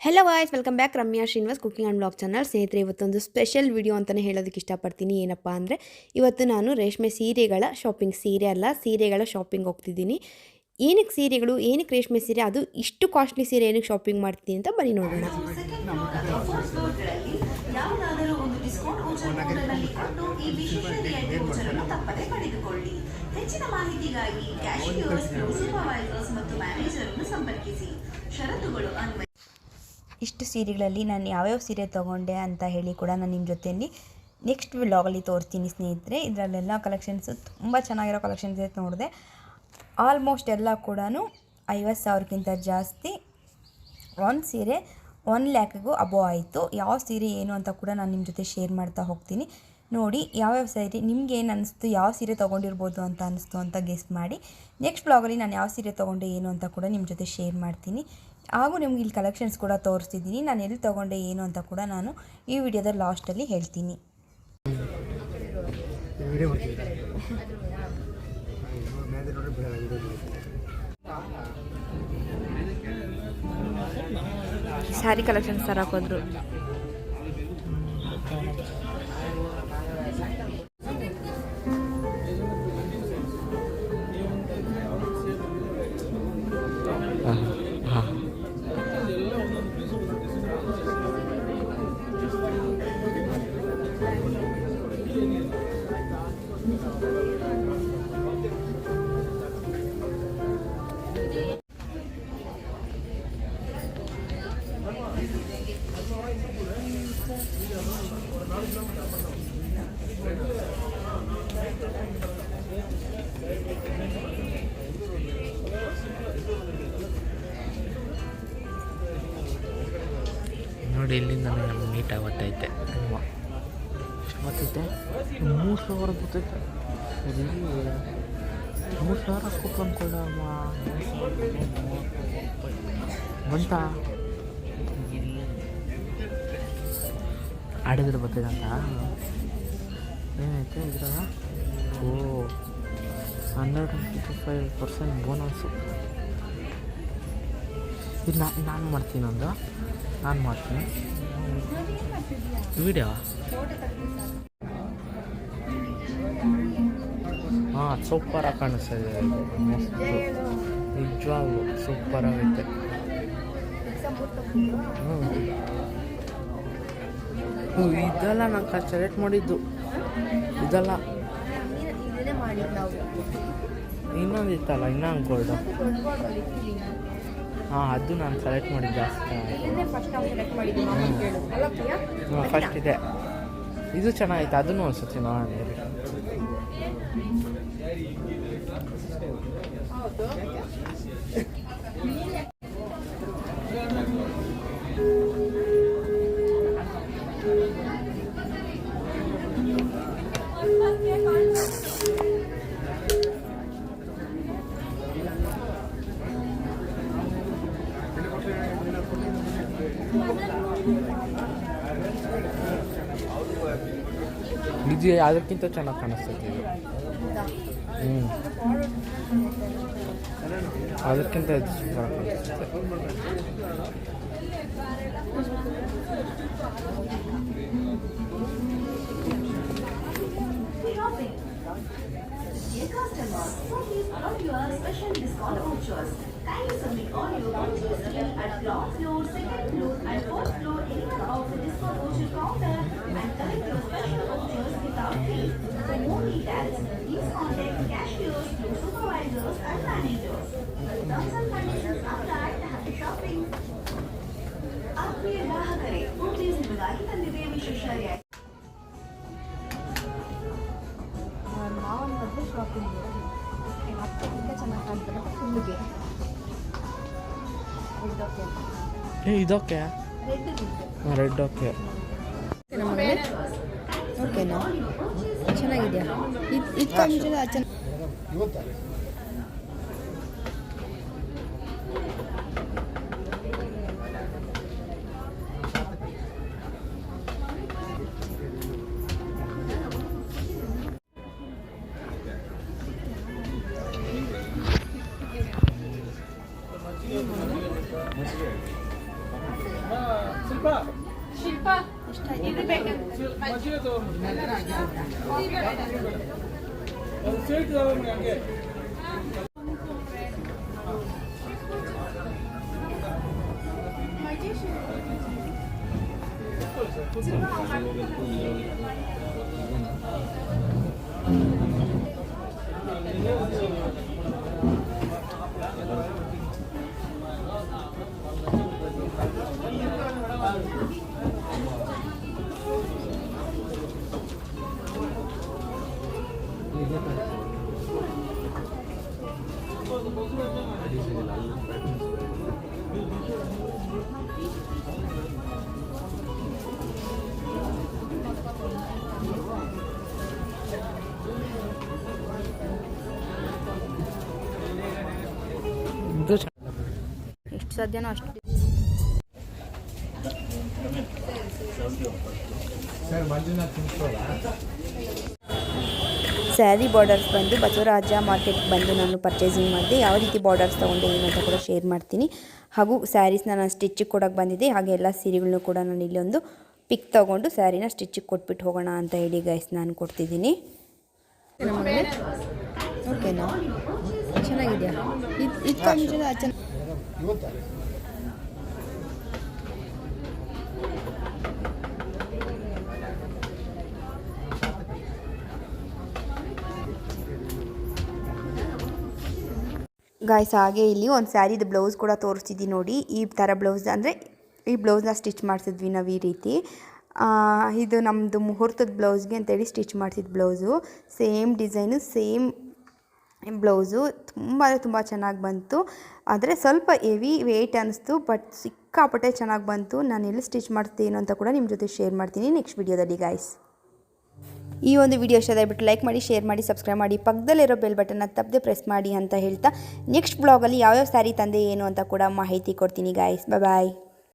Hello voice welcome back Ramya Srinivas cooking and blog channel. ಸ್ನೇಹಿತರೆ, ಇವತ್ತೊಂದು special video ಅಂತಲೇ ಹೇಳೋದಕ್ಕೆ ಇಷ್ಟಪಡ್ತೀನಿ. ಏನಪ್ಪ ಅಂದರೆ, ಇವತ್ತು ನಾನು ರೇಷ್ಮೆ ಸೀರೆಗಳ ಶಾಪಿಂಗ್, ಸೀರೆಗಳ ಶಾಪಿಂಗ್ ಹೋಗ್ತಿದ್ದೀನಿ. ಏನಕ್ಕೆ ಸೀರೆಗಳು, ಏನಕ್ಕೆ ರೇಷ್ಮೆ ಸೀರೆ, ಅದು ಇಷ್ಟು ಕಾಸ್ಟ್ಲಿ ಸೀರೆ ಏನಕ್ಕೆ ಶಾಪಿಂಗ್ ಮಾಡ್ತೀನಿ ಅಂತ ಬನ್ನಿ ನೋಡೋಣ. ಹೆಚ್ಚಿನ ಮಾಹಿತಿಗಾಗಿ ಕ್ಯಾಶಿಯರ್ಸ್, ಸೂಪರ್ವೈಸರ್ಸ್ ಮತ್ತು ಮ್ಯಾನೇಜರ್ನ್ನು ಸಂಪರ್ಕಿಸಿ. ಷರತ್ತುಗಳು ಅನ್ವಯ. ಇಷ್ಟು ಸೀರೆಗಳಲ್ಲಿ ನಾನು ಯಾವ್ಯಾವ ಸೀರೆ ತೊಗೊಂಡೆ ಅಂತ ಹೇಳಿ ಕೂಡ ನಾನು ನಿಮ್ಮ ಜೊತೆಯಲ್ಲಿ ನೆಕ್ಸ್ಟ್ ವ್ಲಾಗಲ್ಲಿ ತೋರಿಸ್ತೀನಿ ಸ್ನೇಹಿತರೆ. ಇದರಲ್ಲೆಲ್ಲ ಕಲೆಕ್ಷನ್ಸು ತುಂಬ ಚೆನ್ನಾಗಿರೋ ಕಲೆಕ್ಷನ್ಸ್ ಇರುತ್ತೆ. ನೋಡಿದೆ ಆಲ್ಮೋಸ್ಟ್ ಎಲ್ಲ ಕೂಡ 50,000ಕ್ಕಿಂತ ಜಾಸ್ತಿ. ಒಂದು ಸೀರೆ 1,00,000ಗೂ ಅಬೋವ್ ಆಯಿತು. ಯಾವ ಸೀರೆ ಏನು ಅಂತ ಕೂಡ ನಾನು ನಿಮ್ಮ ಜೊತೆ ಶೇರ್ ಮಾಡ್ತಾ ಹೋಗ್ತೀನಿ. ನೋಡಿ ಯಾವ್ಯಾವ ಸೀರೆ ನಿಮ್ಗೆ ಏನು ಅನ್ನಿಸ್ತು, ಯಾವ ಸೀರೆ ತೊಗೊಂಡಿರ್ಬೋದು ಅಂತ ಅನ್ನಿಸ್ತು ಅಂತ ಗೆಸ್ ಮಾಡಿ. ನೆಕ್ಸ್ಟ್ ಬ್ಲಾಗಲ್ಲಿ ನಾನು ಯಾವ ಸೀರೆ ತೊಗೊಂಡೆ ಏನು ಅಂತ ಕೂಡ ನಿಮ್ಮ ಜೊತೆ ಶೇರ್ ಮಾಡ್ತೀನಿ. ಹಾಗೂ ನಿಮ್ಗೆ ಇಲ್ಲಿ ಕಲೆಕ್ಷನ್ಸ್ ಕೂಡ ತೋರಿಸ್ತಿದ್ದೀನಿ. ನಾನು ಎಲ್ಲಿ ತೊಗೊಂಡೆ ಏನು ಅಂತ ಕೂಡ ನಾನು ಈ ವಿಡಿಯೋದ ಲಾಸ್ಟಲ್ಲಿ ಹೇಳ್ತೀನಿ. ಸ್ಯಾರಿ ಕಲೆಕ್ಷನ್ಸ್ ತರಕೋದ್ರು. ನೋಡಿ, ಇಲ್ಲಿಂದ ನನಗೆ ನೀಟಾಗಿ ಗೊತ್ತೈತೆ. ಗೊತ್ತೈತೆ 3,000 ಗೊತ್ತೈತೆ. 3,000 ಕೂಪನ್ ಕೊಡಮ್ಮ ಬಂತ ಆಡಿದ್ರೆ ಬರ್ತದಂತ. ಏನೈತೆ ಇದ್ರಾಗ? ಓ 155% ಬೋನಸ್ಸು. ಇದು ನಾನು ಮಾಡ್ತೀನಿ. ನಾನು ಮಾಡ್ತೀನಿ ವಿಡಿಯೋ. ಹಾಂ, ಸೂಪರಾಗಿ ಕಾಣಿಸ್ತಾ ಇದೆ. ಮಸ್ತು, ನಿಜವಾಗ್ಲು ಸೂಪರಾಗೈತೆ. ಇದೆಲ್ಲ ನಾನು ಸೆಲೆಕ್ಟ್ ಮಾಡಿದ್ದು ಇದೆಲ್ಲ. ಇನ್ನೊಂದು ಇತ್ತಲ್ಲ, ಇನ್ನೊಂದು ಗೋಲ್ಡು. ಹಾಂ, ಅದು ನಾನು ಸೆಲೆಕ್ಟ್ ಮಾಡಿದ್ದು ಜಾಸ್ತಿ. ಫಸ್ಟ್ ಇದೆ. ಇದು ಚೆನ್ನಾಗೈತೆ. ಅದನ್ನು ಅನ್ಸುತ್ತೆ ನೋಡಿ. ಇದು ಅದಕ್ಕಿಂತ ಚೆನ್ನಾಗಿ ಕಾಣಿಸ್ತೈತೆ ಇದು. ಅದಕ್ಕಿಂತ ಇದು super ಕಾಣಿಸ್ತೈತೆ. Kindly submit all your vouchers at ground floor, second floor and fourth floor anywhere of the discount voucher counter and collect your special vouchers without fee. For more details, please contact cashiers, supervisors and managers. Terms and conditions apply. Happy shopping. ಆತ್ಮೀಯ ಗ್ರಾಹಕರೇ, ಪೂರ್ತಿಸ್ ನಿಮಗಾಗಿ ತಂದಿದೆ ವಿಶೇಷ ರಿಯಾಯಿತಿ. ನಾವೊಂದು ಮದುವೆ shopping ತುಂಬ ಚೆನ್ನಾಗಿ ಕಾಣ್ತಾರೆ. ಫುಲ್ಗೆ ಇದಕ್ಕೆ ರೆಡ್ ಓಕೆ. ಓಕೆನಾ? ಚೆನ್ನಾಗಿದೆಯಾ? ಇದು ಚೆನ್ನಾಗಿ. ಇದು ಚೆನ್ನಾಗಿ ಎಷ್ಟು ಸಾಧ್ಯನೋ ಅಷ್ಟು. ಸ್ಯಾರಿ ಬಾರ್ಡರ್ಸ್ ಬಂದು ಬಸವರಾಜ ಮಾರ್ಕೆಟ್ಗೆ ಬಂದು ನಾನು ಪರ್ಚೇಸಿಂಗ್ ಮಾಡಿದೆ. ಯಾವ ರೀತಿ ಬಾರ್ಡರ್ಸ್ ತೊಗೊಂಡೆ ಏನು ಅಂತ ಕೂಡ ಶೇರ್ ಮಾಡ್ತೀನಿ. ಹಾಗೂ ಸ್ಯಾರೀಸ್ನ ನಾನು ಸ್ಟಿಚ್ಚಿಗೆ ಕೊಡೋಕ್ಕೆ ಬಂದಿದ್ದೆ. ಹಾಗೆ ಎಲ್ಲ ಸೀರೆಗಳನ್ನೂ ಕೂಡ ನಾನು ಇಲ್ಲಿ ಒಂದು ಪಿಕ್ ತೊಗೊಂಡು ಸ್ಯಾರಿನ ಸ್ಟಿಚ್ಚಿಗೆ ಕೊಟ್ಬಿಟ್ಟು ಹೋಗೋಣ ಅಂತ ಹೇಳಿ ಗೈಸ್ ನಾನು ಕೊಡ್ತಿದ್ದೀನಿ. ಓಕೆನಾ, ಚೆನ್ನಾಗಿದೆಯಾ? ಇದು ಗಾಯ್ಸ್ ಹಾಗೆ ಇಲ್ಲಿ ಒಂದು ಸ್ಯಾರಿದು ಬ್ಲೌಸ್ ಕೂಡ ತೋರಿಸ್ತಿದ್ದೀನಿ ನೋಡಿ. ಈ ಥರ ಬ್ಲೌಸ್ ಅಂದರೆ ಈ ಬ್ಲೌಸ್ನ ಸ್ಟಿಚ್ ಮಾಡಿಸಿದ್ವಿ ನಾವು ಈ ರೀತಿ. ಇದು ನಮ್ಮದು ಮುಹೂರ್ತದ ಬ್ಲೌಸ್ಗೆ ಅಂತೇಳಿ ಸ್ಟಿಚ್ ಮಾಡಿಸಿದ blouse. Same design same blouse. ತುಂಬ ಅಂದರೆ ತುಂಬ ಚೆನ್ನಾಗಿ ಬಂತು. ಆದರೆ ಸ್ವಲ್ಪ ಹೆವಿ ವೆಯ್ಟ್ ಅನ್ನಿಸ್ತು, ಬಟ್ ಸಿಕ್ಕಾಪಟ್ಟೆ ಚೆನ್ನಾಗಿ ಬಂತು. ನಾನು ಎಲ್ಲಿ ಸ್ಟಿಚ್ ಮಾಡ್ತೀನಿ ಅಂತ ಕೂಡ ನಿಮ್ಮ ಜೊತೆ ಶೇರ್ ಮಾಡ್ತೀನಿ ನೆಕ್ಸ್ಟ್ ವಿಡಿಯೋದಲ್ಲಿ ಗಾಯ್ಸ್. ಈ ಒಂದು ವಿಡಿಯೋ ಇಷ್ಟ ದಯವಿಟ್ಟು ಲೈಕ್ ಮಾಡಿ, ಶೇರ್ ಮಾಡಿ, ಸಬ್ಸ್ಕ್ರೈಬ್ ಮಾಡಿ, ಪಕ್ಕದಲ್ಲಿರೋ ಬೆಲ್ ಬಟನ್ನ ತಪ್ಪದೆ ಪ್ರೆಸ್ ಮಾಡಿ ಅಂತ ಹೇಳ್ತಾ ನೆಕ್ಸ್ಟ್ ಬ್ಲಾಗಲ್ಲಿ ಯಾವ್ಯಾವ ಸ್ಯಾರಿ ತಂದೆ ಏನು ಅಂತ ಕೂಡ ಮಾಹಿತಿ ಕೊಡ್ತೀನಿ ಗಾಯ್ಸ್. ಬಾಯ್.